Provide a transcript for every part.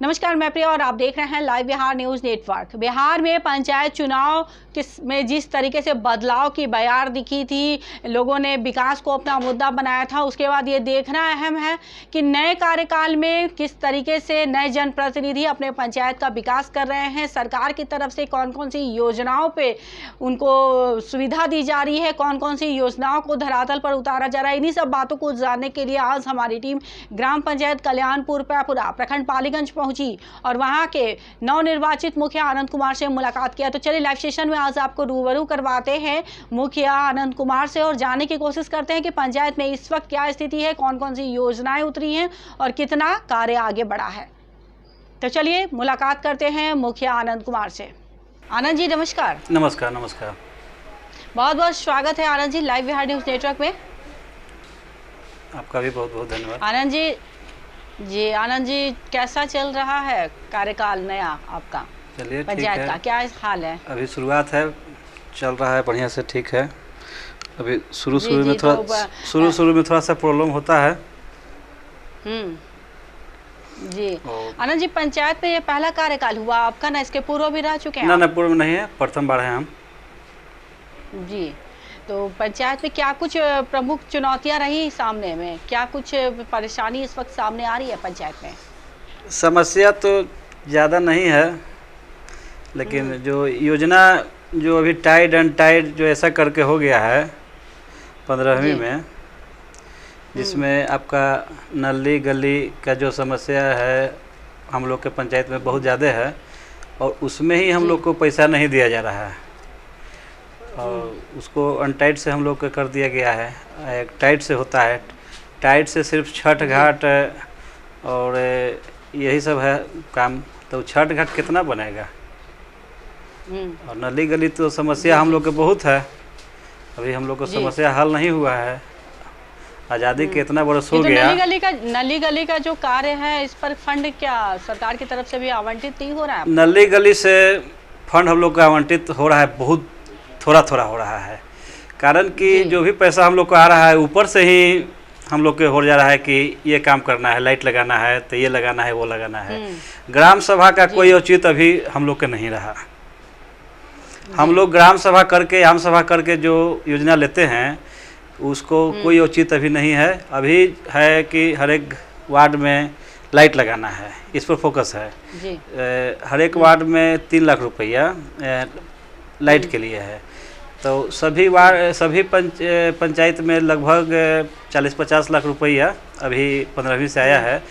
नमस्कार, मैं प्रिया और आप देख रहे हैं live Bihar news network. Bihar में पंचायत चुनाव में जिस तरीके से बदलाव की बयार दिखी थी, लोगों ने विकास को अपना मुद्दा बनाया था, उसके बाद ये देखना अहम है कि नए कार्यकाल में किस तरीके से नए जनप्रतिनिधि अपने पंचायत का विकास कर रहे हैं, सरकार की तरफ से कौन कौन सी योजनाओं पे उनको सुविधा दी जा रही है, कौन कौन सी योजनाओं को धरातल पर उतारा जा रहा है। इन्हीं सब बातों को जानने के लिए आज हमारी टीम ग्राम पंचायत कल्याणपुर पैपुरा प्रखंड पालीगंज पहुंची और वहां के नवनिर्वाचित मुखिया आनंद कुमार से मुलाकात किया। तो चलिए लाइव सेशन में आज आपको रूबरू करवाते हैं मुखिया आनंद कुमार से और जानने की कोशिश करते हैं कि पंचायत में इस वक्त क्या स्थिति है, कौन कौन सी योजनाएं उतरी हैं और कितना कार्य आगे बढ़ा है। तो चलिए मुलाकात करते हैं मुखिया आनंद कुमार से। आनंद जी नमस्कार। नमस्कार। नमस्कार, बहुत बहुत स्वागत है Anand ji live Bihar news network में। आपका भी बहुत बहुत धन्यवाद। आनंद जी कैसा चल रहा है कार्यकाल नया आपका? चलिए पंचायत का क्या हाल है? अभी शुरुआत है, चल रहा है बढ़िया से, ठीक है। अभी शुरू में थोड़ा सा प्रॉब्लम होता है। जी आनंद जी, पंचायत में ये पहला कार्यकाल हुआ आपका ना? इसके पूर्व भी रह चुके हैं? ना पूर्व में नहीं है, प्रथम बार है हम। जी, तो पंचायत में क्या कुछ प्रमुख चुनौतियां रही सामने में, क्या कुछ परेशानी इस वक्त सामने आ रही है पंचायत में? समस्या तो ज़्यादा नहीं है, लेकिन जो योजना जो अभी टाइड एंड टाइड जो ऐसा करके हो गया है 15वीं में, जिसमें आपका नली गली का जो समस्या है हम लोग के पंचायत में बहुत ज़्यादा है और उसमें ही हम लोग को पैसा नहीं दिया जा रहा है और उसको अनटाइट से हम लोग को कर दिया गया है। एक टाइट से होता है, टाइट से सिर्फ छठ घाट और यही सब है काम। तो छठ घाट कितना बनेगा? और नली गली तो समस्या हम लोग के बहुत है, अभी हम लोग को समस्या हल नहीं हुआ है। आज़ादी के इतना बरस हो गया। नली गली का जो कार्य है, इस पर फंड क्या सरकार की तरफ से भी आवंटित नहीं हो रहा है? नली गली से फंड हम लोग को आवंटित हो रहा है, बहुत थोड़ा थोड़ा हो रहा है। कारण कि जो भी पैसा हम लोग को आ रहा है ऊपर से ही हम लोग के हो जा रहा है कि ये काम करना है, लाइट लगाना है, तो ये लगाना है, वो लगाना है। ग्राम सभा का कोई औचित्य अभी हम लोग के नहीं रहा। हम लोग ग्राम सभा करके, आम सभा करके जो योजना लेते हैं उसको कोई औचित्य अभी नहीं है। अभी है कि हर एक वार्ड में लाइट लगाना है, इस पर फोकस है। हर एक वार्ड में 3 लाख रुपया लाइट के लिए है। तो सभी पंचायत में लगभग 40-50 लाख रुपया अभी 15वीं से आया है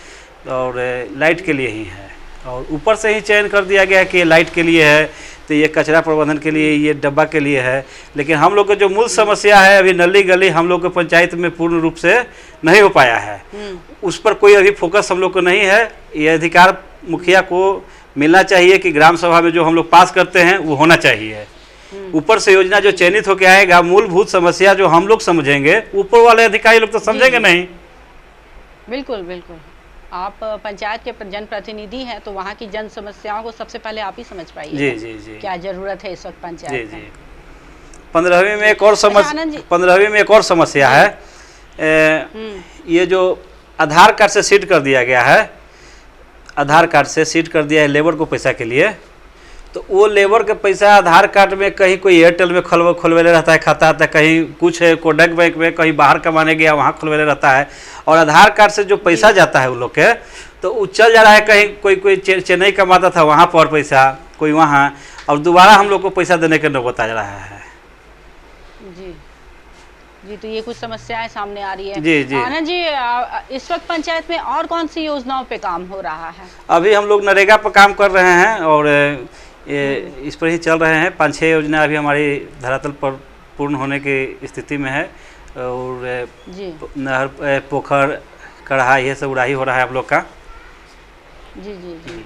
और लाइट के लिए ही है। और ऊपर से ही चयन कर दिया गया है कि ये लाइट के लिए है, तो ये कचरा प्रबंधन के लिए, ये डब्बा के लिए है। लेकिन हम लोग का जो मूल समस्या है अभी नली गली हम लोग के पंचायत में पूर्ण रूप से नहीं हो पाया है। उस पर कोई अभी फोकस हम लोग को नहीं है। ये अधिकार मुखिया को मिलना चाहिए कि ग्राम सभा में जो हम लोग पास करते हैं वो होना चाहिए। ऊपर से योजना जो चयनित होकर आएगा, मूलभूत समस्या जो हम लोग समझेंगे, ऊपर वाले अधिकारी लोग तो समझेंगे नहीं। बिल्कुल बिल्कुल, आप पंचायत के जनप्रतिनिधि हैं तो वहाँ की जन समस्याओं को सबसे पहले आप ही समझ पाइए। जी, क्या जरूरत है इस वक्त पंचायत में। 15वीं में एक और समस्या है। ये जो आधार कार्ड से सीट कर दिया गया है, आधार कार्ड से सीट कर दिया है लेबर को पैसा के लिए, तो वो लेबर का पैसा आधार कार्ड में कहीं कोई एयरटेल में खुलवेले रहता है खाता आता है, कहीं कुछ है कोडक बैंक में, कहीं बाहर कमाने गया वहाँ खुलवेले रहता है। और आधार कार्ड से जो पैसा जाता है उन लोग के, तो वो चल जा रहा है कहीं, कोई चेन्नई कमाता था वहाँ पर पैसा, कोई वहाँ, और दोबारा हम लोग को पैसा देने के नौबत आ रहा है। जी, तो ये कुछ समस्याएं सामने आ रही है। जी आनंद जी, इस वक्त पंचायत में और कौन सी योजनाओं पे काम हो रहा है? अभी हम लोग नरेगा पर काम कर रहे हैं और इस पर ही चल रहे हैं। 5-6 योजना अभी हमारी धरातल पर पूर्ण होने की स्थिति में है और नहर, पोखर, कढ़ा, ये सब उड़ाही हो रहा है आप लोग का। जी।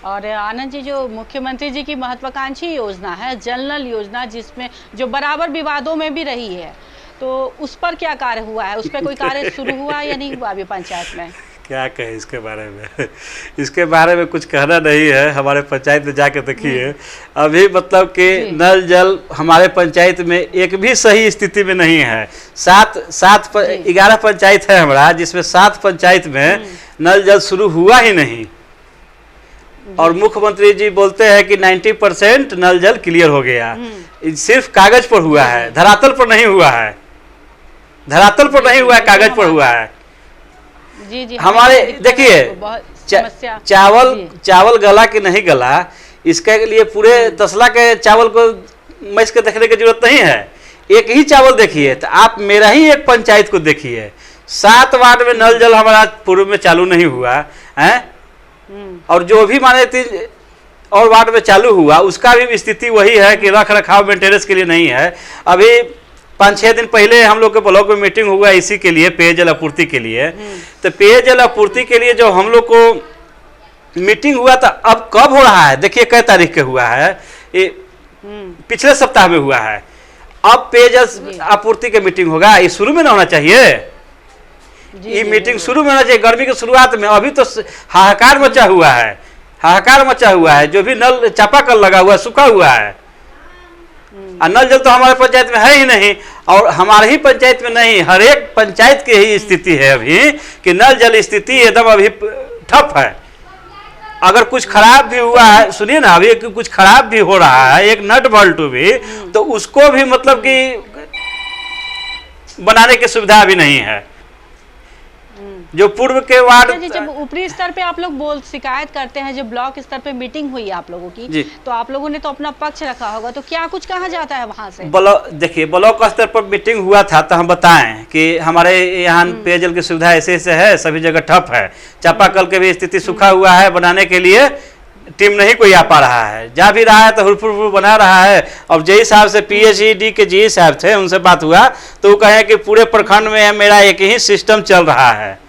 और आनंद जी, जो मुख्यमंत्री जी की महत्वाकांक्षी योजना है जल नल योजना, जिसमें जो बराबर विवादों में भी रही है, तो उस पर क्या कार्य हुआ है? उस पर कोई कार्य शुरू हुआ या नहीं हुआ अभी पंचायत में? क्या कहें इसके बारे में? इसके बारे में कुछ कहना नहीं है। हमारे पंचायत में जाके देखिए, अभी मतलब कि नल जल हमारे पंचायत में एक भी सही स्थिति में नहीं है। 11 पंचायत है हमारा, जिसमें 7 पंचायत में नल जल शुरू हुआ ही नहीं। और मुख्यमंत्री जी बोलते हैं कि 90% नल जल क्लियर हो गया। सिर्फ कागज पर हुआ है, धरातल पर नहीं हुआ है, धरातल पर नहीं हुआ है, कागज पर हुआ है। जी जी, हमारे देखिए चावल गला कि नहीं गला, इसके लिए पूरे तसला के चावल को मैस के देखने की जरूरत नहीं है। एक ही चावल देखिए, तो आप मेरा ही एक पंचायत को देखिए, 7 वार्ड में नल जल हमारा पूर्व में चालू नहीं हुआ है, और जो भी माने 3 और वार्ड में चालू हुआ उसका भी स्थिति वही है कि रख रखाव मेंटेनेंस के लिए नहीं है। अभी 5-6 दिन पहले हम लोग के ब्लॉक में मीटिंग हुआ इसी के लिए, पेयजल आपूर्ति के लिए। तो पेयजल आपूर्ति के लिए जो हम लोग को मीटिंग हुआ था, अब कब हो रहा है देखिए, कई तारीख के हुआ है, ये पिछले सप्ताह में हुआ है। अब पेयजल आपूर्ति की मीटिंग होगा, ये शुरू में ना होना चाहिए, ये मीटिंग शुरू में होना चाहिए, गर्मी की शुरुआत में। अभी तो हाहाकार मचा हुआ है, हाहाकार मचा हुआ है, जो भी नल चापाकल लगा हुआ है सूखा हुआ है, और नल जल तो हमारे पंचायत में है ही नहीं, और हमारे ही पंचायत में नहीं, हर एक पंचायत की ही स्थिति है अभी कि नल जल स्थिति एकदम अभी ठप है। अगर कुछ खराब भी हुआ है, सुनिए ना, अभी कुछ खराब भी हो रहा है, एक नट बोल्ट भी, तो उसको भी मतलब कि बनाने की सुविधा अभी नहीं है। जो पूर्व के वार्ड, जब ऊपरी स्तर पे आप लोग शिकायत करते हैं, जब ब्लॉक स्तर पे मीटिंग हुई आप लोगों की, तो आप लोगों ने तो अपना पक्ष रखा होगा, तो क्या कुछ कहा जाता है वहां से? देखिए ब्लॉक स्तर पर मीटिंग हुआ था, तो हम बताएं कि हमारे यहाँ पेयजल की सुविधा ऐसे ऐसे है, सभी जगह ठप है, चापाकल के भी स्थिति सूखा हुआ है, बनाने के लिए टीम नहीं कोई आ पा रहा है, जा भी रहा है तो हुरफुर बना रहा है। और जेई साहब से PHED के जी साहब थे, उनसे बात हुआ तो वो कहे कि पूरे प्रखंड में मेरा एक ही सिस्टम चल रहा है।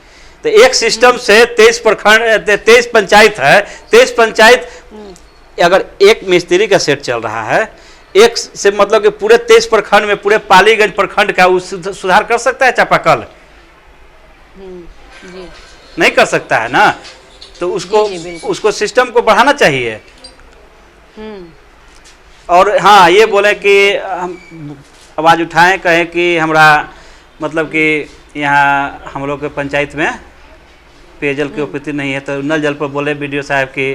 तो एक सिस्टम से 23 प्रखंड, 23 पंचायत है, 23 पंचायत, अगर एक मिस्त्री का सेट चल रहा है, एक से मतलब कि पूरे 23 प्रखंड में, पूरे पालीगंज प्रखंड का सुधार कर सकता है चापाकल? नहीं कर सकता है ना, तो उसको सिस्टम को बढ़ाना चाहिए। और हाँ, ये बोले कि हम आवाज़ उठाएं, कहें कि हमरा मतलब कि यहाँ हम लोग के पंचायत में पेयजल की उपलब्धि नहीं है, तो नल जल पर बोले BDO साहब कि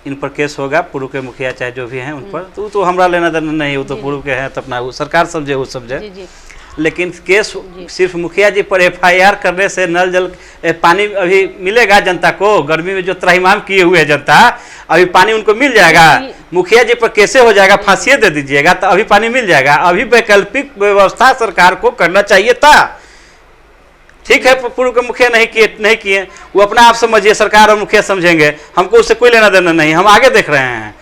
इन पर केस होगा, पूर्व के मुखिया चाहे जो भी हैं उन पर, तो हमरा लेना देना नहीं, वो तो पूर्व के हैं, तो अपना वो सरकार समझे, वो समझे। लेकिन केस सिर्फ मुखिया जी पर FIR करने से नल जल पानी अभी मिलेगा जनता को? गर्मी में जो त्राहिमाम किए हुए है जनता, अभी पानी उनको मिल जाएगा? मुखिया जी पर कैसे हो जाएगा, फांसी दे दीजिएगा तो अभी पानी मिल जाएगा। अभी वैकल्पिक व्यवस्था सरकार को करना चाहिए था। ठीक है, पूर्व के मुखिया नहीं किए, वो अपना आप समझिए, सरकार और मुखिया समझेंगे, हमको उससे कोई लेना देना नहीं, हम आगे देख रहे हैं।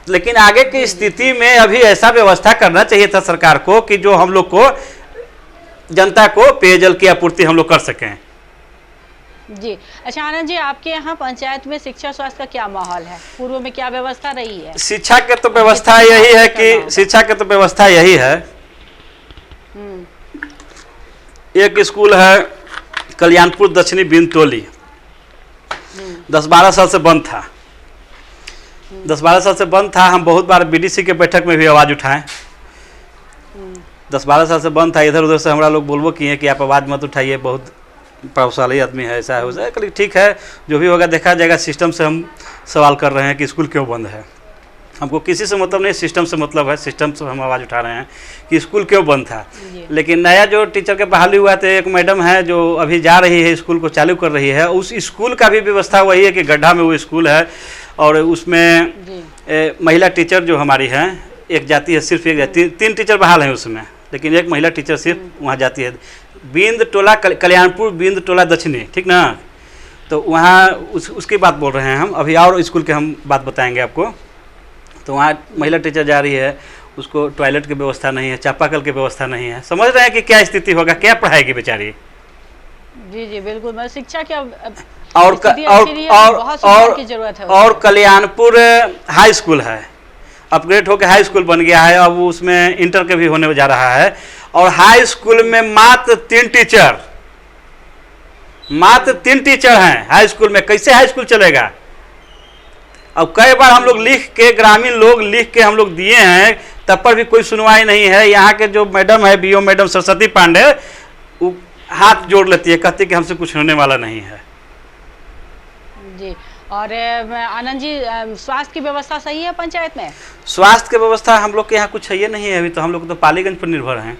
लेकिन आगे की स्थिति में अभी ऐसा व्यवस्था करना चाहिए था सरकार को कि जो हम लोग को, जनता को पेयजल की आपूर्ति हम लोग कर सकें। जी अच्छा आनंद जी, आपके यहाँ पंचायत में शिक्षा स्वास्थ्य का क्या माहौल है? पूर्व में क्या व्यवस्था रही है? शिक्षा के तो व्यवस्था यही है कि शिक्षा के तो व्यवस्था यही है, एक स्कूल है कल्याणपुर दक्षिणी बिनतोली, 10-12 साल से बंद था, 10-12 साल से बंद था। हम बहुत बार BDC के बैठक में भी आवाज़ उठाएं, 10-12 साल से बंद था। इधर उधर से हमारा लोग बोलबो किए कि आप आवाज़ मत उठाइए, बहुत प्रभावशाली आदमी है, ऐसा हो जाए। कल ठीक है, जो भी होगा देखा जाएगा। सिस्टम से हम सवाल कर रहे हैं कि स्कूल क्यों बंद है, हमको किसी से मतलब नहीं, सिस्टम से मतलब है। सिस्टम से हम आवाज़ उठा रहे हैं कि स्कूल क्यों बंद था। लेकिन नया जो टीचर के बहाली हुआ तो एक मैडम है जो अभी जा रही है, स्कूल को चालू कर रही है। उस स्कूल का भी व्यवस्था वही है कि गड्ढा में वो स्कूल है, और उसमें महिला टीचर जो हमारी हैं एक जाती है, सिर्फ एक 3 टीचर बहाल हैं उसमें, लेकिन एक महिला टीचर सिर्फ वहाँ जाती है। बिंद टोला कल्याणपुर बिंद टोला दक्षिणी, ठीक ना, तो वहाँ उसकी बात बोल रहे हैं हम। अभी और स्कूल के हम बात बताएंगे आपको। तो वहाँ महिला टीचर जा रही है, उसको टॉयलेट की व्यवस्था नहीं है, चापाकल की व्यवस्था नहीं है। समझ रहे हैं कि क्या स्थिति होगा, क्या पढ़ाएगी बेचारी। जी जी बिल्कुल, मैं शिक्षा क्या और कल्याणपुर हाई स्कूल है, अपग्रेड होकर हाई स्कूल बन गया है, अब उसमें इंटर के भी होने जा रहा है। और हाई स्कूल में मात्र 3 टीचर हैं हाई स्कूल में। कैसे हाई स्कूल चलेगा? अब कई बार हम लोग लिख के, ग्रामीण लोग लिख के हम लोग दिए हैं, तब पर भी कोई सुनवाई नहीं है। यहाँ के जो मैडम है, BO मैडम सरस्वती पांडे, वो हाथ जोड़ लेती है, कहती है कि हमसे कुछ होने वाला नहीं है। जी और आनंद जी, स्वास्थ्य की व्यवस्था सही है पंचायत में? स्वास्थ्य की व्यवस्था हम लोग के यहाँ कुछ है ये नहीं है अभी, तो हम लोग तो पालीगंज पर निर्भर हैं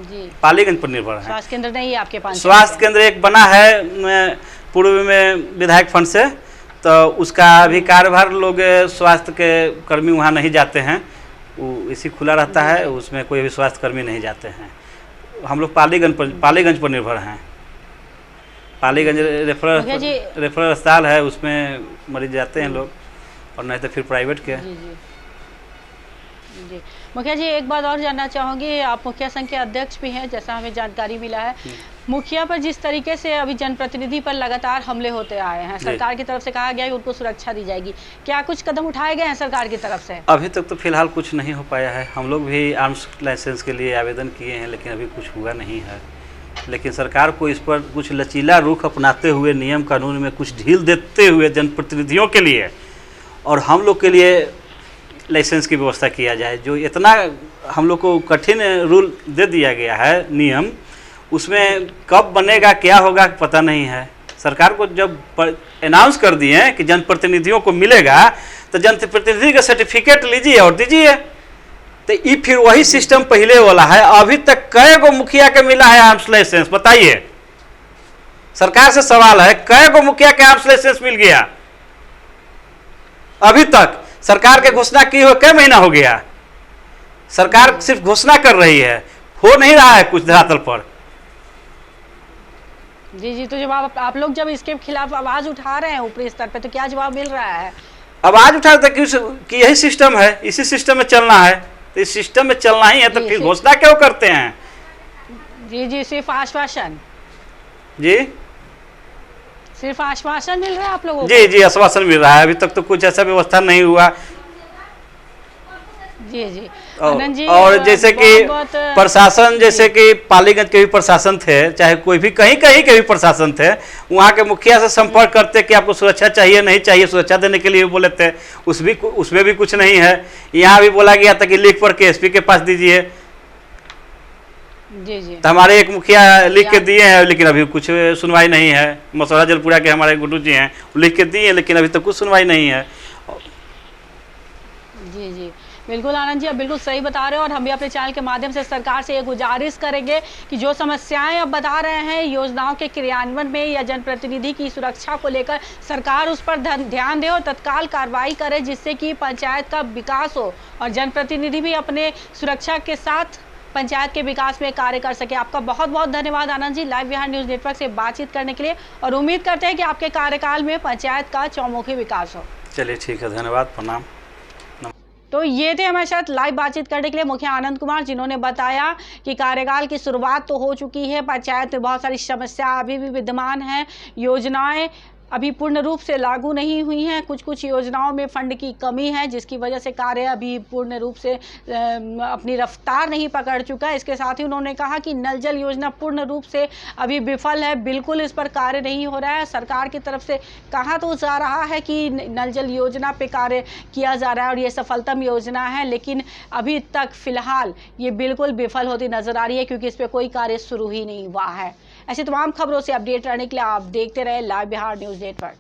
जी। पालीगंज पर निर्भर है। स्वास्थ्य केंद्र नहीं है आपके पास? स्वास्थ्य केंद्र एक बना है पूर्व में विधायक फंड से, तो उसका अभी कार्यभार लोग स्वास्थ्य के कर्मी वहाँ नहीं जाते हैं, वो इसी खुला रहता है, उसमें कोई भी स्वास्थ्य कर्मी नहीं जाते हैं। हम लोग पालीगंज पर निर्भर हैं। पालीगंज रेफरल अस्पताल है, उसमें मरीज जाते हैं लोग, और नहीं तो फिर प्राइवेट के। जी मुखिया जी, एक बात और जानना चाहूँगी, आप मुखिया संघ के अध्यक्ष भी हैं जैसा हमें जानकारी मिला है। मुखिया पर जिस तरीके से अभी जनप्रतिनिधि पर लगातार हमले होते आए हैं, सरकार की तरफ से कहा गया है कि उनको सुरक्षा दी जाएगी, क्या कुछ कदम उठाए गए हैं सरकार की तरफ से? अभी तक तो फिलहाल कुछ नहीं हो पाया है। हम लोग भी आर्म्स लाइसेंस के लिए आवेदन किए हैं, लेकिन अभी कुछ हुआ नहीं है। लेकिन सरकार को इस पर कुछ लचीला रुख अपनाते हुए, नियम कानून में कुछ ढील देते हुए जनप्रतिनिधियों के लिए और हम लोग के लिए लाइसेंस की व्यवस्था किया जाए। जो इतना हम लोग को कठिन रूल दे दिया गया है, नियम, उसमें कब बनेगा क्या होगा पता नहीं है। सरकार को जब अनाउंस कर दिए हैं कि जनप्रतिनिधियों को मिलेगा, तो जनप्रतिनिधि का सर्टिफिकेट लीजिए और दीजिए। तो ये फिर वही सिस्टम पहले वाला है। अभी तक कई गो मुखिया के मिला है आर्म्स लाइसेंस, बताइए? सरकार से सवाल है, कई गो मुखिया के आर्म्स लाइसेंस मिल गया? अभी तक सरकार के घोषणा की हुए कई महीना हो गया। सरकार सिर्फ घोषणा कर रही है, हो नहीं रहा है कुछ धरातल पर। जी, तो जब आप लोग जब इसके खिलाफ आवाज उठा रहे हैं ऊपरी स्तर पे, तो क्या जवाब मिल रहा है? आवाज उठा रहे कि यही सिस्टम है, इसी सिस्टम में चलना है, तो इस सिस्टम में चलना ही है, तो फिर घोषणा क्यों करते हैं? जी, सिर्फ आश्वासन। जी, सिर्फ आश्वासन मिल रहा है आप लोगों को? जी, आश्वासन मिल रहा है। अभी तक तो कुछ ऐसा व्यवस्था नहीं हुआ। जी और जैसे कि प्रशासन, जैसे कि पालीगंज के भी प्रशासन थे, चाहे कोई भी कहीं के भी प्रशासन थे, वहाँ के मुखिया से संपर्क करते कि आपको सुरक्षा चाहिए नहीं चाहिए, सुरक्षा देने के लिए बोले थे, उसमें भी कुछ नहीं है। यहाँ भी बोला गया था कि लिख पढ़ के एसपी के पास दीजिए। जी, तो हमारे एक मुखिया लिख के दिए हैं, लेकिन अभी कुछ सुनवाई नहीं है। मसौरा जलपुरा के हमारे गुड्डू जी हैं, लिख के दिए, लेकिन अभी तक कुछ सुनवाई नहीं है। जी, बिल्कुल आनंद जी, आप बिल्कुल सही बता रहे हो। और हम भी अपने चैनल के माध्यम से सरकार से ये गुजारिश करेंगे कि जो समस्याएं अब बता रहे हैं योजनाओं के क्रियान्वयन में या जनप्रतिनिधि की सुरक्षा को लेकर, सरकार उस पर ध्यान दे और तत्काल कार्रवाई करे, जिससे कि पंचायत का विकास हो और जनप्रतिनिधि भी अपने सुरक्षा के साथ पंचायत के विकास में कार्य कर सके। आपका बहुत बहुत धन्यवाद Anand ji, live Bihar news network से बातचीत करने के लिए, और उम्मीद करते हैं कि आपके कार्यकाल में पंचायत का चौमुखी विकास हो। चलिए ठीक है, धन्यवाद, प्रणाम। तो ये थे हमारे साथ लाइव बातचीत करने के लिए मुखिया आनंद कुमार, जिन्होंने बताया कि कार्यकाल की शुरुआत तो हो चुकी है, पंचायत में बहुत सारी समस्या अभी भी विद्यमान है, योजनाएं अभी पूर्ण रूप से लागू नहीं हुई हैं, कुछ योजनाओं में फंड की कमी है, जिसकी वजह से कार्य अभी पूर्ण रूप से अपनी रफ्तार नहीं पकड़ चुका है। इसके साथ ही उन्होंने कहा कि नल जल योजना पूर्ण रूप से अभी विफल है, बिल्कुल इस पर कार्य नहीं हो रहा है। सरकार की तरफ से कहा तो जा रहा है कि नल जल योजना पे कार्य किया जा रहा है और ये सफलतम योजना है, लेकिन अभी तक फिलहाल ये बिल्कुल विफल होती नजर आ रही है, क्योंकि इस पर कोई कार्य शुरू ही नहीं हुआ है। ऐसी तमाम खबरों से अपडेट रहने के लिए आप देखते रहे लाइव बिहार न्यूज़ नेटवर्क।